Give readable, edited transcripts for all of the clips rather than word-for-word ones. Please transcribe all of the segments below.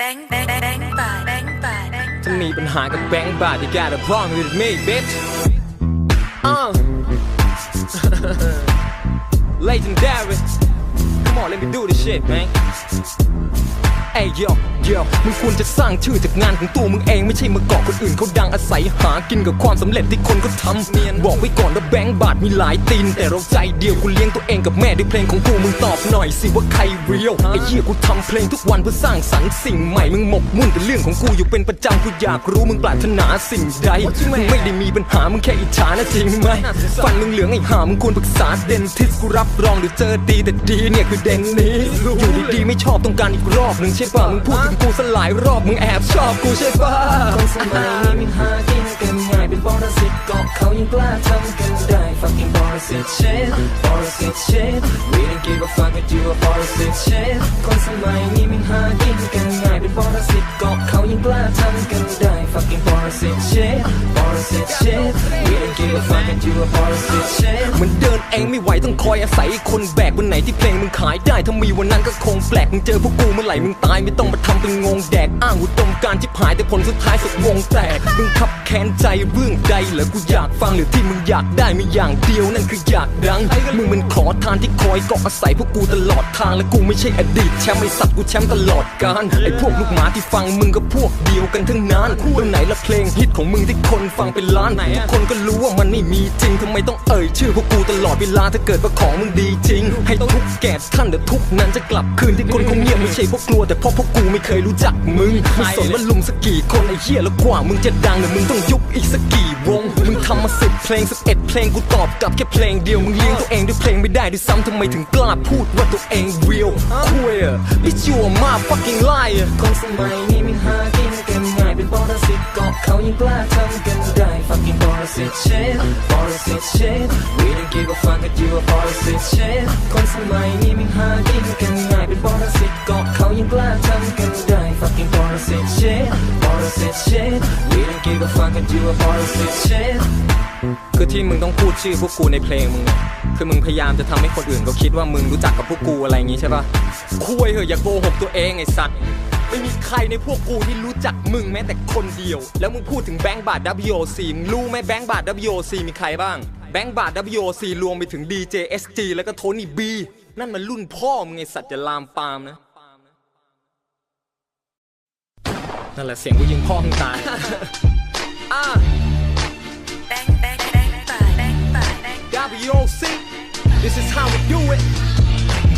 ถ้ามีปัญหากับแบงค์บาท you got a problem with me bitch legendary come on let me do this shit manเอ้ยโยมึงควรจะสร้างชื่อจากงานของตัวมึงเองไม่ใช่มาเกาะคนอื่นเขาดังอาศัยหากินกับความสำเร็จที่คนก็ทำเนียนบอกไว้ก่อนว่าแบงค์บาทมีหลายตีนแต่เราใจเดียวกูเลี้ยงตัวเองกับแม่ด้วยเพลงของกูมึงตอบหน่อยสิว่าใครเรียลไอ้เหี้ยกูทำเพลงทุกวันเพื่อสร้างสรรค์สิ่งใหม่มึงหมกมุ่นแต่เรื่องของกูอยู่เป็นประจำกูอยากรู้มึงปรารถนาสิ่งใดมึงไม่ได้มีปัญหามึงแค่อิจฉานะจริงไหมฟันมึงเหลืองไอ้ห่ามึงควรปรึกษาเดนทิสกูรับรองหรือเจอดีแต่ดีเนี่ยคือเดนนี้อยู่ดีๆไม่ชอบต้องการอีกรอบนึงใช่ป่ะมึงพูดถึงกูสลายรอบมึงแอบชอบกูใช่ป่ะคนสมัยนี้ไม่หากินกันง่ายเป็นบริษัทก็เขายังกล้าทำกันได้ fucking บริษัท shit บริษัท shit we don't give a fuck with you บริษัท shit คนสมัยนี้ไม่หากินกันง่ายเป็นบริษัทก็เขายังกล้าทำกันได้ fucking บริษัท shit บริษัท shit we don't give a fuck with you บริษัท shit มันเดินเองไม่ไหวต้องคอยอาศัยคนแบกวันไหนที่เพลงมึงขายได้ถ้ามีวันนั้นก็คงแปลกมึงเจอพวกกูเมื่อไหร่มึงตายไม่ต้องมาทำเป็นงงแดกอ้างอุดมการที่หายแต่ผลสุดท้ายสุดวงแตกมึงขับแค้นใจเรื่องใดเหรอกูอยากฟังหรือที่มึงอยากได้มีอย่างเดียวนั่นคืออยากดังมึงมันขอทานที่คอยเกาะอาศัยพวกกูตลอดทางและกูไม่ใช่อดีตแชมป์ไอสัตว์กูแชมป์ตลอดกาลไอพวกลูกหมาที่ฟังมึงก็พวกเดียวกันทั้งนั้นวันไหนละเพลงฮิตของมึงที่คนฟังเป็นล้านทุกคนก็รู้ว่ามันไม่มีจริงทำไมต้องเอ่ยชื่อพวกกูตลอดเวลาถ้าเกิดว่าของมึงดีจริงให้ทุกแก่ท่านแต่ทุกนั้นจะกลับคืนที่คนคงเงียบไม่ใช่พวกกลัวแต่เพราะพวกกูไม่เคยรู้จักมึงไม่สนว่าลุมสักกี่คนไอ้เหี้ยแล้วกว่ามึงจะดังเนี่ยมึงต้องยุบอีกสักกี่วงมึงทำมา10 เพลง11 เพลงกูตอบกลับแค่เพลงเดียวมึงเลี้ยงตัวเองด้วยเพลงไม่ได้ด้วยซ้ำทำไมถึงกล้าพูดว่าตัวเอง real queer bitch you are my fucking liar คนสมัยนี้ไม่หากินกันง่ายเป็นบริษัทก็เขายังกล้าทำกันได้ fucking บริษัท shit บริษัท shit we don't give a fuck with you บริษัท shit คนสมัยนี้ไม่หากินกันง่ายเป็นบริษัทก็เขายังกล้าทำกันได้ fucking บริษัท shit บริษัท shit we don't give a fuck with you บริษัท shit คือที่มึงต้องพูดชื่อพวกกูในเพลงมึงคือมึงพยายามจะทำให้คนอื่นเขาคิดว่ามึงรู้จักกับพวกกูอะไรอย่างงี้ใช่ปะคุยเหอะอย่าโกหกตัวเองไอ้สัตว์ไม่มีใครในพวกกูที่รู้จักมึงแม้แต่คนเดียวแล้วมึงพูดถึงแบงค์บาท WOC มึงรู้ไหมแบงค์บาท WOC มีใครบ้างแบงค์บาท WOC รวมไปถึง DJ SG แล้วก็โทนี่บีนั่นมันรุ่นพ่อมึงไอ้สัตว์จะลามปามนะนั่นแหละเสียงกูยิงพ่อมึงตายWOC This is how we do it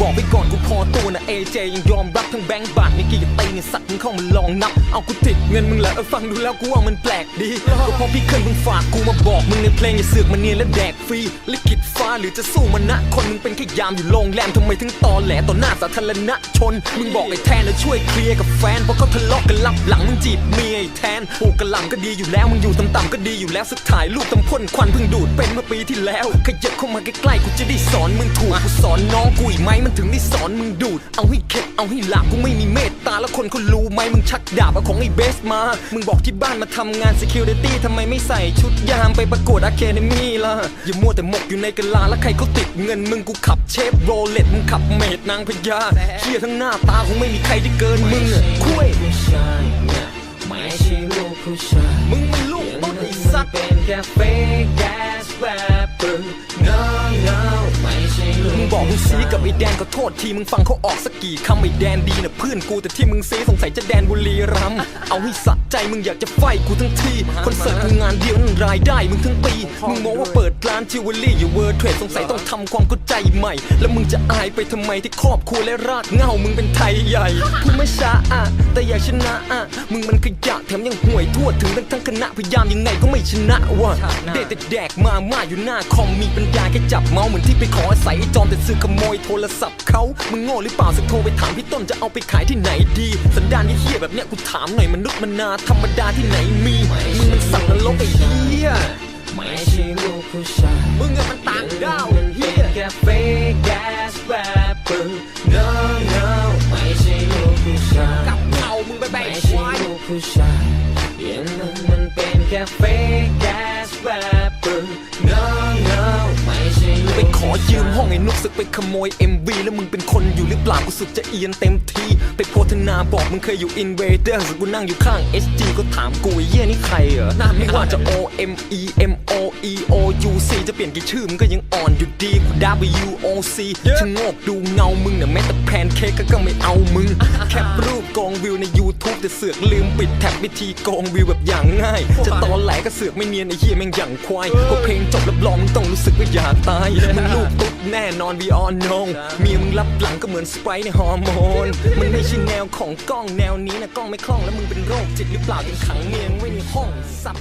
บอกไปก่อนกูพอตัวนะ AJ ยังยอมรับทั้งแบงค์บาทไม่กี่จะตีเนี่ยสัตว์มึงเข้ามาลองนับเอากูติดเงินมึงแหละฟังดูแล้วกูว่ามันแปลกดีก็เพราะพี่เคยมึงฝากกูมาบอกมึงในเพลงอย่าเสือกมาเนียนและแดกฟรีลิขิตฟ้าหรือจะสู้มันนะคนมึงเป็นแค่ยามอยู่โรงแรมทำไมถึงตอแหลต่อหน้าสาธารณชนมึงบอกไอ้แทนแล้วช่วยเคลียร์กับแฟนเพราะเขาทะเลาะกันลับหลังมึงจีบเมียไอ้แทนปลูกกระหล่ำก็ดีอยู่แล้วมึงอยู่ต่ำๆก็ดีอยู่แล้วสุดท้ายลูกตำพ่นควันเพิ่งดูดเป็นเมื่อปีที่แล้วขยับเข้ามาใกล้ๆกูจะได้สอนมึงถูกกูสอนน้องกูอีกไหมมันถึงได้สอนมึงดูดเอาให้เข็ดเอาให้หลาบกูไม่มีเมตตาแล้วคนเขารู้ไหมมึงชักดาบเอาของไอ้เบสมามึงบอกที่บ้านมาทำงาน security ทำไมไม่ใส่ชุดยามไปประกวด Academy ล่ะอย่ามัวแต่หมกอยู่ในกะลาแล้วใครเขาติดเงินมึงกูขับเชฟโรเลตมึงขับเมดนางพญาเชี่ยทั้งหน้าตาคงไม่มีใครที่เกินมึงคุยไม่ใช่ลูกผู้ชายมึงมันลูกต้นไอ้สัตว์เป็นแค่ fake ass rapper no no ไม่ใช่ลูกมึงบอกมึงซีกับไอ้แดนก็โทษทีมึงฟังเขาออกสักกี่คำไอ้แดนดีนะเพื่อนกูแต่ที่มึงซีสงสัยจะแดนบุรีรัมย์เอาให้สะใจมึงอยากจะไฟกูทั้งทีคอนเสิร์ตกูงานเดียวนั่นรายได้มึงทั้งปีมึงมองว่าเปิดร้านจิวเวลรี่อยู่เวิร์ดเทรดสงสัยต้องทำความเข้าใจใหม่แล้วมึงจะอายไปทำไมที่ครอบครัวและรากเหง้ามึงเป็นไทยใหญ่พูดไม่ช้าแต่อยากชนะมึงมันขยะแถมยังห่วยทั่วถึงทั้งคณะพยายามยังไงก็ไม่ชนะว่ะเด็ดแดกมาอยู่หน้าคอมมีปัญญาแค่จับเมาส์เหมือนที่ไปขออาศัยไอ้จอมแต่ซื้อขโมยโทรศัพท์เขามึงโง่หรือเปล่าสักโทรไปถามพี่ต้นจะเอาไปขายที่ไหนดีสันดานเหี้ยแบบเนี้ยกูถามหน่อยมนุษย์มนาธรรมดาที่ไหนมีมึงมันสัตว์นรกไอ้เหี้ยไม่ใช่ลูกผู้ชายมึงอะมันต่างดาวเหี้ยแค่ fake ass rapper no no ไม่ใช่ลูกผู้ชายกับเขามึงไปแบ่งควายไม่ใช่ลูกผู้ชายอย่างมันเป็นแค่ fake ass rapper no no ไม่ใช่ลูกไปขอยืมห้องไอ้นุกสึกไปขโมย MV แล้วมึงเป็นคนอยู่หรือเปล่ากูสุดจะเอียนเต็มที ไปโพธนาบอกมึงเคยอยู่ Invader กูนั่งอยู่ข้าง SG ก็ถามกูไอ้เหี้ยนี่ใครเหรอไม่ว่าจะ OMEMOEOUC จะเปลี่ยนกี่ชื่อมึงก็ยังอ่อนอยู่ดีกู WOC ชะโงกดูเงามึงน่ะแม้แต่แพนเค้กก็ไม่เอามึงแคปรูปกองวิวใน YouTube แต่เสือกลืมปิดแท็บวิธีกองวิวแบบอย่างง่ายจะตอนแหลก็เสือกไม่เนียนไอ้เหี้ยแม่งอย่างควายพอเพลงจบรับรองมึงต้องรู้สึกว่าอยากตายมึงลูกตุ๊ดแน่นอน we all know เมียมึงรับหลังก็เหมือนสไปร์ในฮอร์โมนมันไม่ใช่แนวของกล้องแนวนี้นะกล้องไม่คล่องแล้วมึงเป็นโรคจิตหรือเปล่าจนขังเมียงไว้ในห้องซับ